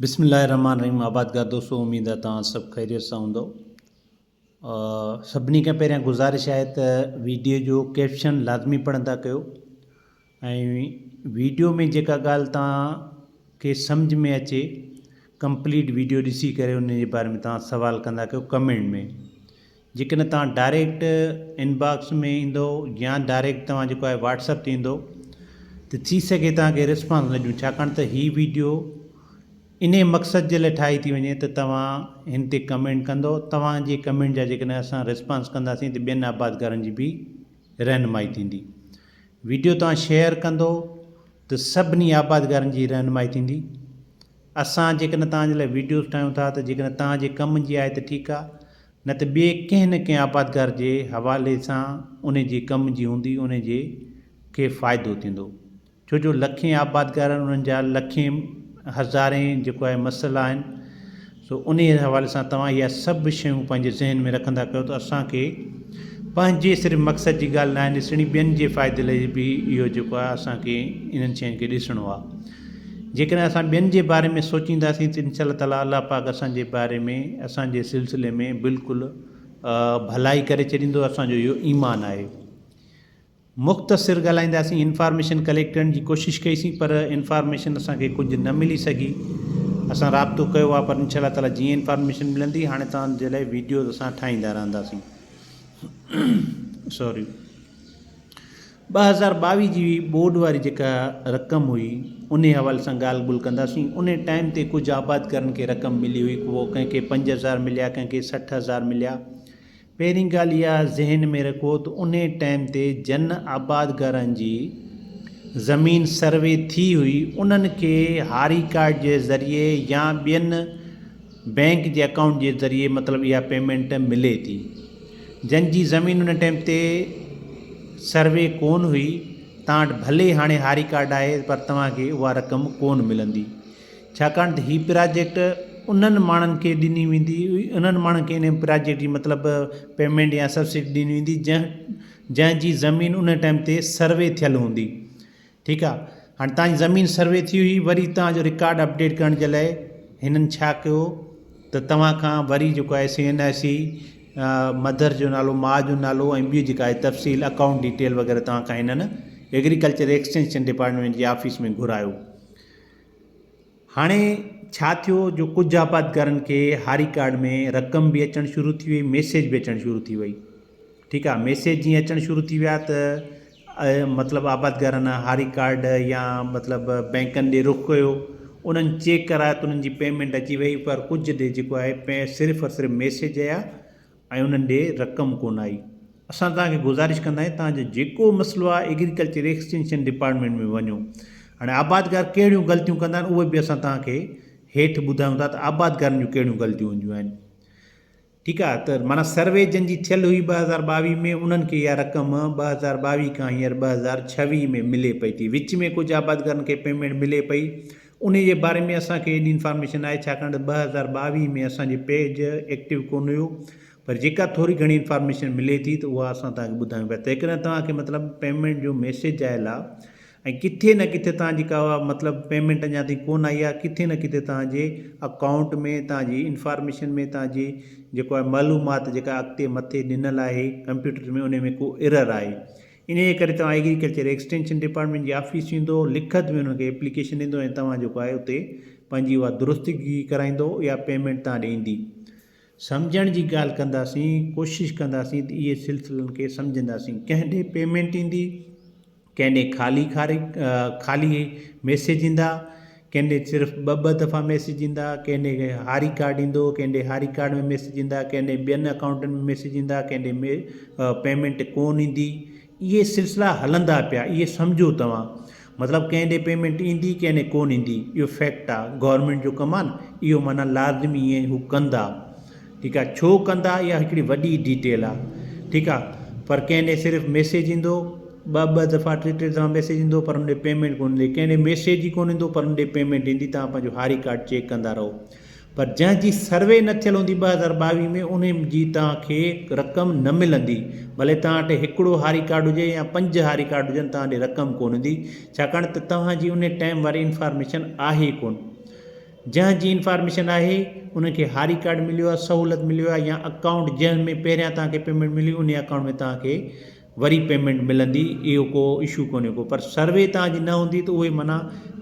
बिस्मिल्लाहिर्रहमानिर्रहीम। आबादगार दोस्तों, उम्मीद आहे तव्हां सभु ख़ैरियत सां हूंदो। सभिनी खां पहिरियां गुज़ारिश आहे त वीडियो जो कैप्शन लाज़मी पढ़ंदा कयो ऐं वीडियो में जेका ॻाल्हि तव्हांखे सम्झ में अचे कंप्लीट वीडियो ॾिसी करे उन जे बारे में तव्हां सवाल कंदा कयो कमेंट में। जेकॾहिं तव्हां डायरेक्ट इनबॉक्स में ईंदो या डायरेक्ट तव्हां जेको आहे व्हाट्सअप ते ईंदो त थी सघे तव्हांखे रिस्पॉन्स न ॾियूं, छाकाणि त हीअ वीडियो इन मक़सद जे लाइ ठाही थी वञे त तव्हां हिन ते कमेंट कंदो। तव्हांजे कमेंट जा जेकॾहिं असां रिस्पॉन्स कंदासीं त ॿियनि आबादगारनि जी बि रहनुमाई थींदी। वीडियो तव्हां शेयर कंदो त सभिनी आबादगारनि जी रहनुमाई थींदी। असां जेकॾहिं तव्हांजे लाइ वीडियोस ठाहियूं था त जेकॾहिं तव्हांजे कम जी आहे त ठीकु आहे, न त ॿिए कंहिं न कंहिं आबादगार जे हवाले सां उन जे कम जी हूंदी, उन जे खे फ़ाइदो थींदो। छो जो लखें आबादगार आहिनि, उन्हनि जा लखें हज़ारे जेको आहे मसइला आहिनि। सो उन हवाले सां तव्हां इहा सभु शयूं पंहिंजे ज़हन में रखंदा कयो त असांखे पंहिंजे सिर्फ़ु मक़सद जी ॻाल्हि न आहे ॾिसणी, ॿियनि जे फ़ाइदे लाइ बि इहो जेको आहे असांखे इन्हनि शयुनि खे ॾिसणो आहे। जेकॾहिं असां ॿियनि जे बारे में सोचींदासीं त इंशाअल्लाह ताला अल्लाह पाक असांजे बारे में, असांजे सिलसिले में बिल्कुलु भलाई करे छॾींदो। असांजो इहो ईमान आहे। मुख़्तसिर ॻाल्हाईंदासीं, इंफॉर्मेशन कलेक्ट करण जी कोशिशि कईसीं पर इंफॉर्मेशन असांखे कुझु न मिली सघी। असां राब्तो कयो आहे पर इंशाअल्लाह ताला जीअं इंफॉर्मेशन मिलंदी हाणे तव्हांजे लाइ वीडियोज़ असां ठाहींदा रहंदासीं। सॉरी, 2022 जी बोर्ड वारी जेका रक़म हुई उन हवाले सां ॻाल्हि ॿोल कंदासीं। उन टाइम ते कुझु आबादगारनि खे रक़म मिली हुई, उहो कंहिंखे 5,000 मिलिया, कंहिंखे 60,000 मिलिया। पहिरीं ॻाल्हि इहा ज़हन में रखो त उन टाइम ते जन आबादगारनि जी ज़मीन सर्वे थी हुई, उन्हनि खे हारी कार्ड जे ज़रिए या ॿियनि बैंक जे अकाउंट जे ज़रिए मतिलबु इहा पेमेंट मिले थी। जंहिंजी ज़मीन उन टाइम ते सर्वे कोन हुई, तव्हां वटि भले हाणे हारी कार्ड आहे पर तव्हांखे उहा रक़म कोन मिलंदी, छाकाणि त हीअ प्रोजेक्ट उन्हनि माण्हुनि खे ॾिनी वेंदी हुई, उन्हनि माण्हुनि खे इन प्रोजेक्ट जी मतिलबु पेमेंट या सब्सिडी ॾिनी वेंदी जंहिंजी ज़मीन उन टाइम ते सर्वे थियल हूंदी। ठीकु आहे, हाणे तव्हांजी ज़मीन सर्वे थी हुई, वरी तव्हांजो रिकॉर्ड अपडेट करण जे लाइ हिननि छा कयो त तव्हां खां वरी जेको आहे CNIC मदर जो नालो, माउ जो नालो ऐं ॿी जेका आहे तफ़सील, अकाउंट डिटेल वग़ैरह तव्हां खां हिननि एग्रीकल्चर एक्सटेंशन डिपार्टमेंट जी ऑफिस में घुरायो। हाणे छा थियो, जो कुझु आबादगारनि खे हारी कार्ड में रक़म बि अचणु शुरू थी वई, मैसेज बि अचणु शुरू थी वई। ठीकु आहे, मैसेज जीअं अचणु शुरू थी विया त मतिलबु आबादगारनि हारी कार्ड या मतिलबु बैंकनि ॾे रुख़ कयो, उन्हनि चेक करायो त उन्हनि जी पेमेंट अची वई, पर कुझु ॾे जेको आहे सिर्फ़ु और सिर्फ़ु मैसेज आया ऐं उन्हनि ॾे रक़म कोन आई। असां तव्हांखे गुज़ारिश कंदा आहियूं तव्हांजो जेको मसइलो आहे एग्रीकल्चर एक्सटेंशन डिपार्टमेंट में वञो। हाणे आबादगार कहिड़ियूं ग़लतियूं कंदा आहिनि उहे बि असां तव्हांखे हेठि ॿुधायूं था त आबादगारनि जूं कहिड़ियूं ग़लतियूं हूंदियूं आहिनि। ठीकु आहे, त माना सर्वे जंहिंजी थियल हुई 2022 में, उन्हनि खे इहा रक़म 2022 खां हींअर 2026 में मिले पई थी। विच में कुझु आबादगारनि खे पेमेंट मिले पई, उन जे बारे में असांखे एॾी इंफॉर्मेशन आहे छाकाणि त 2022 में असांजे पेज एक्टिव कोन हुयो, पर जेका थोरी घणी इंफॉर्मेशन मिले थी त उहा असां तव्हांखे ॿुधायूं पिया। त जेकॾहिं तव्हांखे मतिलबु पेमेंट जो मैसेज आयल आहे ऐं किथे न किथे तव्हांजी का मतिलबु पेमेंट अञा ताईं कोन आई आहे, किथे न किथे तव्हांजे अकाउंट में, तव्हांजी इंफॉर्मेशन में, तव्हांजी जेको आहे मालूमात जेका अॻिते मथे ॾिनल आहे कंप्यूटर में, उन में को एरर आहे। इन जे करे तव्हां एग्रीकल्चर एक्सटेंशन डिपार्टमेंट जी ऑफिस ईंदो, लिखत में उनखे एप्लीकेशन ॾींदो ऐं तव्हां जेको आहे उते पंहिंजी उहा दुरुस्तगी कराईंदो या पेमेंट तव्हां ॾे ईंदी। सम्झण जी ॻाल्हि कंदासीं, कोशिशि कंदासीं त इहे सिलसिलनि खे सम्झंदासीं। कंहिं ॾे पेमेंट ईंदी, कंहिं ॾे ख़ाली मैसेज ईंदा, कंहिं ॾे सिर्फ़ु ॿ दफ़ा मैसेज ईंदा, कंहिं ॾे हारी कार्ड ईंदो, कंहिं ॾे हारी कार्ड में मैसेज ईंदा, कंहिं ॾे ॿियनि अकाउंटनि में मैसेज ईंदा, कंहिं ॾे पेमेंट कोन ईंदी। इहे सिलसिला हलंदा पिया, इहे सम्झो तव्हां। मतिलबु कंहिं ॾे पेमेंट ईंदी, कंहिं ॾे कोन ईंदी, इहो फैक्ट आहे। गवर्नमेंट जो कमु आहे न, इहो माना लाज़मी ईअं हू कंदा। ठीकु आहे, छो कंदा इहा हिकिड़ी वॾी डिटेल आहे। ठीकु आहे, पर कंहिं ॾे सिर्फ़ु मैसेज ईंदो, ॿ दफ़ा टे दफ़ा मैसेज ईंदो पर उन ॾे पेमेंट कोन ईंदी, कंहिं ॾे मैसेज ई कोन ईंदो पर उन ॾे पेमेंट ईंदी। तव्हां पंहिंजो हारी कार्ड चेक कंदा रहो। पर जंहिंजी सर्वे न थियल हूंदी 2022 में, उन जी तव्हांखे रक़म न मिलंदी। भले तव्हां वटि हिकिड़ो हारी कार्ड हुजे या 5 हारी कार्ड हुजनि, तव्हां ॾे रक़म कोन ईंदी, छाकाणि त तव्हांजी उन टाइम वारी इंफॉर्मेशन आहे कोन। जंहिंजी इंफॉर्मेशन आहे उनखे हारी कार्ड मिलियो आहे, सहूलियत मिलियो आहे, या अकाउंट जंहिंमें पहिरियां तव्हांखे पेमेंट मिली उन अकाउंट में तव्हांखे वरी पेमेंट मिलंदी, इहो को इशू कोन्हे को। पर सर्वे तव्हांजी न हूंदी त उहे माना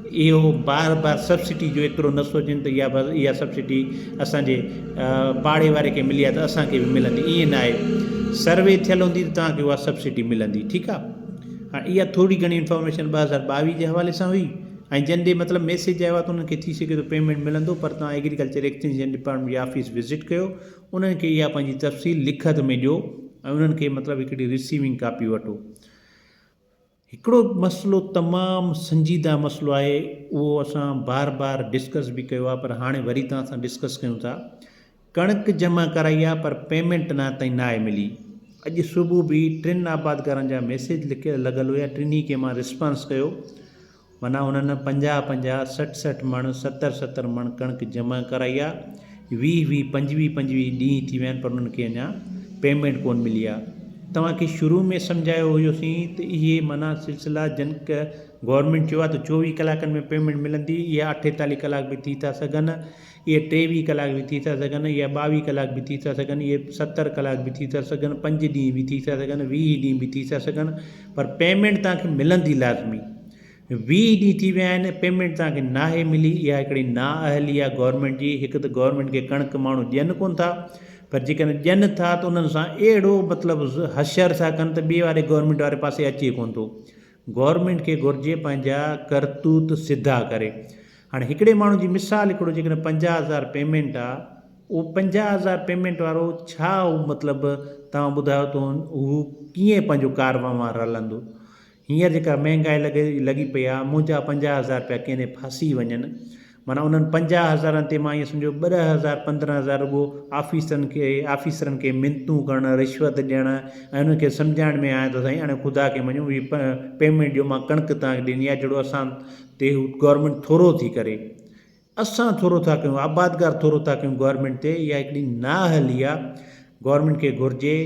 इहो बार बार सब्सिडी जो एतिरो न सोचनि त इहा सब्सिडी असांजे पाड़े वारे खे मिली आहे त असांखे बि मिलंदी, ईअं न आहे। सर्वे थियल हूंदी त तव्हांखे उहा सब्सिडी मिलंदी, ठीकु आहे। हाणे इहा थोरी घणी इंफॉर्मेशन 2022 जे हवाले सां हुई, ऐं जंहिं ॾे मतिलबु मैसेज आयो आहे त उन्हनि खे थी सघे थो पेमेंट मिलंदो, पर तव्हां एग्रीकल्चर एक्सटेंशन डिपार्टमेंट जी ऑफिस विज़िट कयो, उन्हनि खे इहा पंहिंजी तफ़सील लिखत में ॾियो ऐं उन्हनि खे मतिलबु हिकिड़ी रिसीविंग कापी वठो। हिकिड़ो मसइलो तमामु संजीदा मसइलो आहे, उहो असां बार बार डिस्कस बि कयो आहे, पर हाणे वरी तव्हां सां डिस्कस कयूं था। कणिक जमा कराई आहे पर पेमेंट अञा ताईं न आहे मिली। अॼु सुबुह बि 3 आबादकारनि जा मैसेज लिखियल लॻल हुया, टिनी खे मां रिस्पॉन्स कयो, माना उन्हनि 50-50, 60-60 मण, 70-70 मण कणिक जमा कराई आहे। 20-20, 25-25 ॾींहं थी विया आहिनि, पर उन्हनि खे अञा पेमेंट कोन मिली आहे। तव्हांखे शुरू में सम्झायो हुयोसीं त इहे माना सिलसिला जनक गवर्नमेंट चयो आहे त 24 कलाकनि में पेमेंट मिलंदी, इहा 48 कलाक बि थी था सघनि, इहे 23 कलाक बि थी था सघनि, इहा 22 कलाक बि थी था सघनि, इहे 70 कलाक बि थी था सघनि, 5 ॾींहं बि थी था सघनि, 20 ॾींहं बि थी था सघनि, पर पेमेंट तव्हांखे मिलंदी लाज़मी। 20 ॾींहं थी विया आहिनि, पेमेंट तव्हांखे नाहे मिली, इहा हिकिड़ी नाअहली आहे गवर्नमेंट जी। हिकु त गवर्नमेंट खे कणिक माण्हू ॾियनि कोन था, पर जेकॾहिं ॾियनि था त उन्हनि सां अहिड़ो मतिलबु हशर था कनि त ॿिए वारे गवर्नमेंट वारे पासे अचे कोन थो। गवर्नमेंट खे घुरिजे पंहिंजा करतूत सिधा करे। हाणे हिकिड़े माण्हू जी मिसाल हिकिड़ो, जेकॾहिं 50,000 पेमेंट आहे, उहो 50,000 पेमेंट वारो छा मतिलबु तव्हां ॿुधायो त हू कीअं पंहिंजो कारवां हलंदो। हींअर जेका महांगाई लॻी पई आहे, मुंहिंजा 50,000 रुपया कंहिं फासी वञनि, माना उन्हनि 50,000 ते मां ईअं सम्झो 2,000-15,000 रुॻो ऑफिसरनि खे मिनतूं करणु, रिश्वत ॾियणु, ऐं उन्हनि खे सम्झाइण में आया त साईं हाणे ख़ुदा खे मञो हीअ पेमेंट ॾियो, मां कणिक तव्हांखे ॾिनी आहे, जहिड़ो असां ते गवर्नमेंट थोरो थी करे, असां थोरो था कयूं, आबादकार थोरो था कयूं गवर्नमेंट ते। इहा हिकिड़ी नाअहली आहे। गवर्नमेंट खे घुरिजे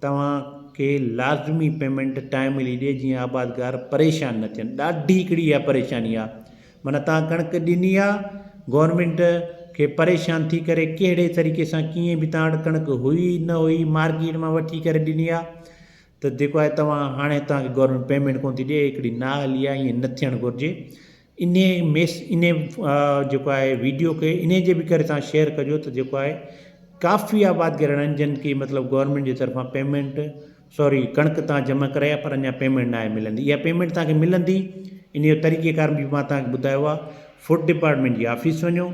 तव्हांखे लाज़मी पेमेंट टाइमली ॾिए, जीअं आबादकार परेशान न थियनि। ॾाढी हिकिड़ी इहा परेशानी आहे, माना तव्हां कणिक ॾिनी आहे, गवर्नमेंट खे परेशान थी करे कहिड़े तरीक़े सां कीअं बि तव्हां वटि कणिक हुई न हुई, मार्केट मां वठी करे ॾिनी आहे, त जेको आहे तव्हां हाणे तव्हांखे गवर्नमेंट पेमेंट कोन थी ॾिए, हिकिड़ी नाअहली आहे, ईअं न थियणु घुरिजे। इन जेको आहे वीडियो खे इन जे बि करे तव्हां शेयर कजो त जेको आहे काफ़ी आबादकार आहिनि जिन खे मतिलबु गवर्नमेंट जे तरफ़ां कणिक तव्हां जमा कराई आहे, पर अञा पेमेंट न आहे मिलंदी। इहा पेमेंट तव्हांखे मिलंदी, इन जो तरीक़ेकार बि मां तव्हांखे ॿुधायो आहे। फूड डिपार्टमेंट जी ऑफिस वञो,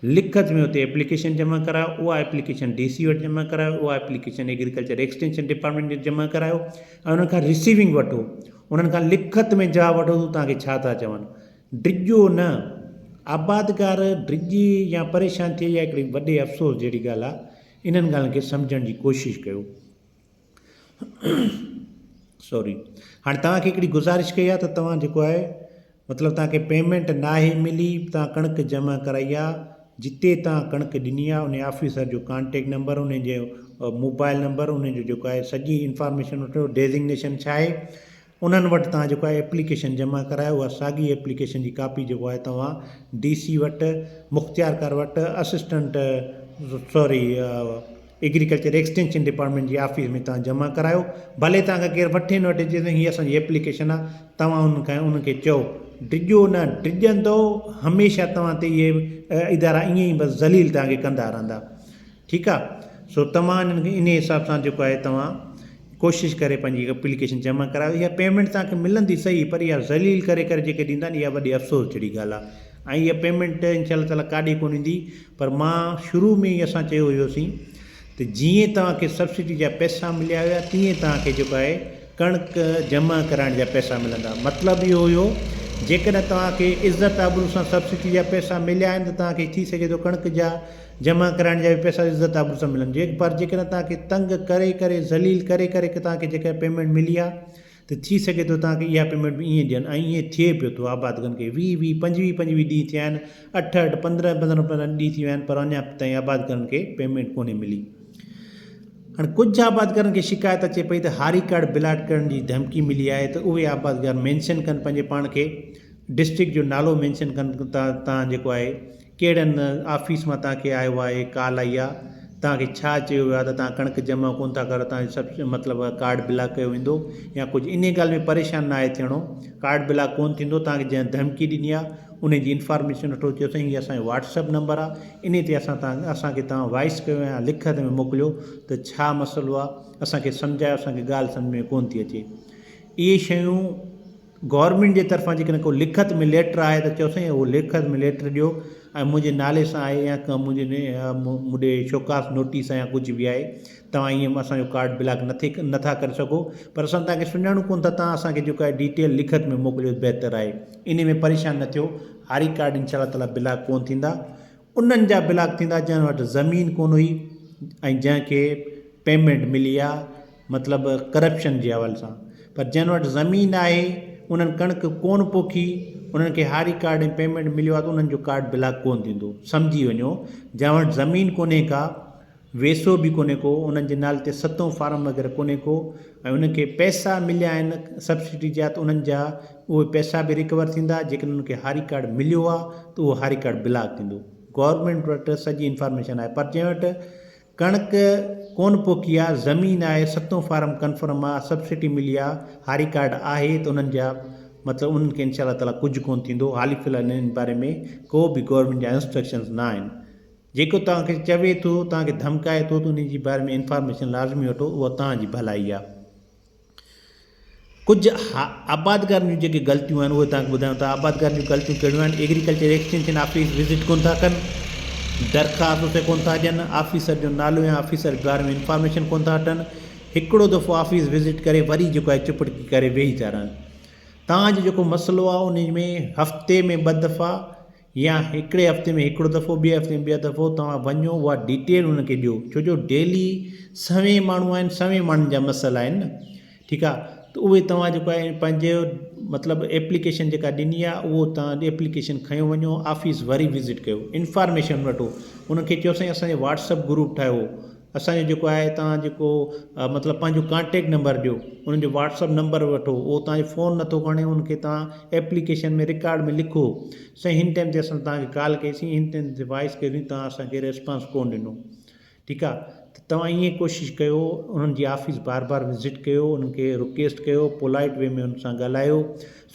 लिखत में हुते एप्लीकेशन जमा करायो, उहा एप्लीकेशन DC वटि जमा करायो, उहा एप्लीकेशन एग्रीकल्चर एक्सटेंशन डिपार्टमेंट में जमा करायो, ऐं उन्हनि खां रिसीविंग वठो, उन्हनि खां लिखत में जवाबु वठो तव्हांखे छा था चवनि। ड्रिजो न, आबादकार ड्रिजी या परेशान थिए, इहा हिकिड़ी वॾे अफ़सोस जहिड़ी ॻाल्हि आहे। इन्हनि ॻाल्हियुनि खे सम्झण जी कोशिशि कयो। हाणे तव्हांखे हिकिड़ी गुज़ारिश कई आहे त तव्हां जेको आहे मतिलबु तव्हांखे पेमेंट नाहे मिली, तव्हां कणिक जमा कराई आहे, जिते तव्हां कणिक ॾिनी आहे उन ऑफिसर जो कॉन्टेक्ट नंबर, उन जो मोबाइल नंबर, उन जो जेको आहे सॼी इंफॉर्मेशन वठो, डेज़िग्नेशन छा आहे, उन्हनि वटि तव्हां जेको आहे एप्लीकेशन जमा करायो। उहा साॻी एप्लीकेशन जी कापी जेको आहे तव्हां DC वटि, मुख़्तियारकार वटि, एग्रीकल्चर एक्सटेंशन डिपार्टमेंट जी ऑफिस में तव्हां जमा करायो। भले तव्हांखां केरु वठे न वठे, जेसिताईं हीअ असांजी एप्लीकेशन आहे, तव्हां उनखे चओ। ड्रिजो न, ड्रिजंदो हमेशह तव्हां ते इहे इदारा ईअं ई बसि ज़लील तव्हांखे कंदा रहंदा, ठीकु आहे। सो तव्हां इन हिसाब सां जेको आहे तव्हां कोशिशि करे पंहिंजी एप्लीकेशन जमा करायो। इहा पेमेंट तव्हांखे मिलंदी सही, पर इहा ज़लील करे जेके ॾींदा आहिनि, इहा वॾी अफ़सोस जहिड़ी ॻाल्हि आहे। ऐं इहा पेमेंट इंशाअल्लाह ताला काॾे कोन ईंदी, पर मां शुरू में ई असां चयो हुयोसीं त जीअं तव्हांखे सब्सिडी जा पैसा मिलिया हुया, तीअं तव्हांखे जेको आहे कणिक जमा कराइण जा पैसा मिलंदा। मतिलबु इहो हुयो, जेकॾहिं तव्हांखे इज़त आबरू सां सब्सिडी जा पैसा मिलिया आहिनि त तव्हांखे थी सघे थो कणिक जा जमा कराइण जा बि पैसा इज़त आबरू सां मिलनि। पर जेकॾहिं तव्हांखे तंग करे ज़लील करे तव्हांखे जेका पेमेंट मिली आहे, त थी सघे थो तव्हांखे इहा पेमेंट बि ईअं ॾियनि। ऐं ईअं थिए पियो थो, आबादगनि खे 20-20, 25-25 ॾींहं थिया आहिनि, 8-8, 15-15 ॾींहं थी विया आहिनि, पर अञा ताईं आबादगनि खे पेमेंट कोन्हे मिली। हाणे कुझु आबादकारनि खे शिकायत अचे पई त हारी कार्ड ब्लाट करण जी धमकी मिली आहे, त उहे आबादकार मेंशन कनि पंहिंजे पाण खे, डिस्ट्रिक्ट जो नालो मेंशन कनि, तव्हां जेको आहे कहिड़नि ऑफिस मां तव्हांखे आयो आहे कॉल आई आहे, तव्हांखे छा चयो वियो आहे त तव्हां कणिक जमा कोन था करो, तव्हांजो सभु मतिलबु कार्ड ब्लॉक कयो वेंदो या कुझु इन ॻाल्हि में परेशान न आहे थियणो। कार्ड ब्लॉक कोन थींदो। तव्हांखे जंहिं धमकी ॾिनी आहे उन जी इंफॉर्मेशन वठो, चयो साईं हीअ असांजो WhatsApp नंबर आहे, इन ते असांखे तव्हां वॉइस कयो या लिखत में मोकिलियो त छा मसइलो आहे, असांखे सम्झायो, असांखे ॻाल्हि सम्झ में कोन थी अचे। इहे शयूं गवर्नमेंट जे तरफ़ां जेकॾहिं को लिखत में लेटर आहे त चयो साईं उहो लिखत में लेटर ॾियो ऐं मुंहिंजे नाले सां आहे या मुंहिंजे शोकास नोटिस या कुझु बि आहे, तव्हां ईअं असांजो कार्ड ब्लॉक नथा करे सघो, पर असां तव्हांखे सुञाणूं कोन था, तव्हां असांखे जेको आहे डिटेल लिखत में मोकिलियो बहितरु आहे। इन में परेशान न थियो। हारी कार्ड इंशाअल्लाह ताला ब्लॉक कोन थींदा। उन्हनि जा ब्लॉक थींदा जंहिं वटि ज़मीन कोन हुई ऐं जंहिंखे पेमेंट मिली आहे मतिलबु करप्शन जे हवाले सां। पर जंहिं वटि ज़मीन आहे, उन्हनि कणिक कोन पोखी, उन्हनि खे हारी कार्ड ऐं पेमेंट मिलियो आहे त उन्हनि जो कार्ड ब्लॉक कोन थींदो। सम्झी वञो, जंहिं वटि ज़मीन कोन्हे का, वेसो बि कोन्हे को, उन्हनि जे नाले ते सतो फार्म वग़ैरह कोन्हे को ऐं उनखे पैसा मिलिया आहिनि सब्सिडी जा, त उन्हनि जा उहे पैसा बि रिकवर थींदा। जेकॾहिं उनखे हारी कार्ड मिलियो आहे त उहो हारी कार्ड ब्लॉक थींदो। गवर्नमेंट वटि सॼी इंफॉर्मेशन आहे। पर जंहिं वटि कणिक कोन पोखी आहे, ज़मीन आहे, सतो फार्म कंफर्म आहे, सब्सिडी मिली आहे, हारी कार्ड आहे, त उन्हनि जा मतिलबु उन्हनि खे इंशाअल्लाह ताला कुझु कोन थींदो। हाली फ़िलहालु इन बारे में को बि गवर्नमेंट जा इंस्ट्रक्शन्स न आहिनि। जेको तव्हांखे चवे थो, तव्हांखे धमकाए थो, त उन जी बारे में इंफॉर्मेशन लाज़मी वठो, उहा तव्हांजी भलाई आहे। कुझु आबादगार जूं जेके ग़लतियूं आहिनि उहे तव्हांखे ॿुधायूं था। आबादगार जूं ग़लतियूं कहिड़ियूं आहिनि? एग्रीकल्चर एक्सटेंशन ऑफिस विज़िट कोन था कनि, दरख़्वास्त उते कोन था ॾियनि, ऑफिसर जो नालो या ऑफिसर जे बारे में इंफॉर्मेशन कोन था वठनि, हिकिड़ो दफ़ो ऑफिस विज़िट करे वरी जेको आहे चुपड़की करे वेही था रहनि। तव्हांजो जेको मसइलो आहे उन में हफ़्ते में 2 दफ़ा या हिकिड़े हफ़्ते में हिकिड़ो दफ़ो, ॿिए हफ़्ते में ॿियो दफ़ो तव्हां वञो, उहा डिटेल उनखे ॾियो। छो जो डेली सवें माण्हू आहिनि, सवें माण्हुनि जा मसइला आहिनि न, ठीकु आहे। त उहे तव्हां जेको आहे पंहिंजो मतिलबु एप्लीकेशन जेका ॾिनी आहे उहो तव्हां एप्लीकेशन खयो वञो, ऑफिस वरी विज़िट कयो, इंफॉर्मेशन वठो। उनखे चयो साईं असांजो WhatsApp ग्रुप ठाहियो, असांजो जेको आहे तव्हां जेको मतिलबु पंहिंजो कॉन्टेक्ट नंबर ॾियो, उन्हनि जो WhatsApp नंबर वठो, उहो तव्हांजो फ़ोन नथो खणे, उनखे तव्हां एप्लीकेशन में रिकॉर्ड में लिखो, साईं हिन टाइम ते असां तव्हांखे कॉल कईसीं, हिन टाइम ते वॉइस कईसीं, तव्हां असांखे रिस्पॉन्स कोन ॾिनो, ठीकु आहे। त तव्हां ईअं कोशिशि कयो, उन्हनि जी ऑफिस बार बार विज़िट कयो, उन्हनि खे रिक्वेस्ट कयो, पोलाइट वे में उन सां ॻाल्हायो,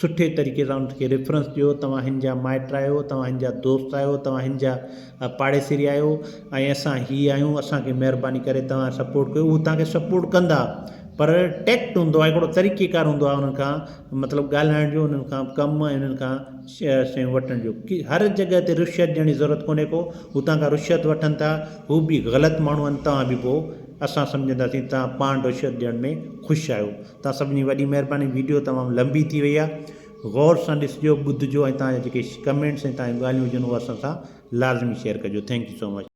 सुठे तरीक़े सां उनखे रेफरेंस ॾियो, तव्हां हिन जा माइट आहियो, तव्हां हिन जा दोस्त आहियो, तव्हां हिन जा पाड़ेसिरी आहियो ऐं असां हीअ आहियूं, असांखे महिरबानी करे तव्हां सपोर्ट कयो। उहे तव्हांखे सपोर्ट कंदा, पर टैक्ट हूंदो आहे, हिकिड़ो तरीक़ेकार हूंदो आहे उन्हनि खां मतिलबु ॻाल्हाइण जो, उन्हनि खां कमु ऐं उन्हनि खां शयूं वठण जो। की हर जॻह ते रिश्वत ॾियण जी ज़रूरत कोन्हे को, हू तव्हां खां रिश्वत वठनि था, हू बि ग़लति माण्हू आहिनि, तव्हां बि पोइ असां सम्झंदासीं तव्हां पाण रिश्वत ॾियण में ख़ुशि आहियो। तव्हां सभिनी वॾी महिरबानी। वीडियो तमामु लंबी थी वई आहे, गौर सां ॾिसिजो, ॿुधिजो ऐं तव्हांजा जेके कमेंट्स ऐं तव्हांजी ॻाल्हियूं हुजनि उहे असां सां लाज़मी शेयर कजो। Thank you so much.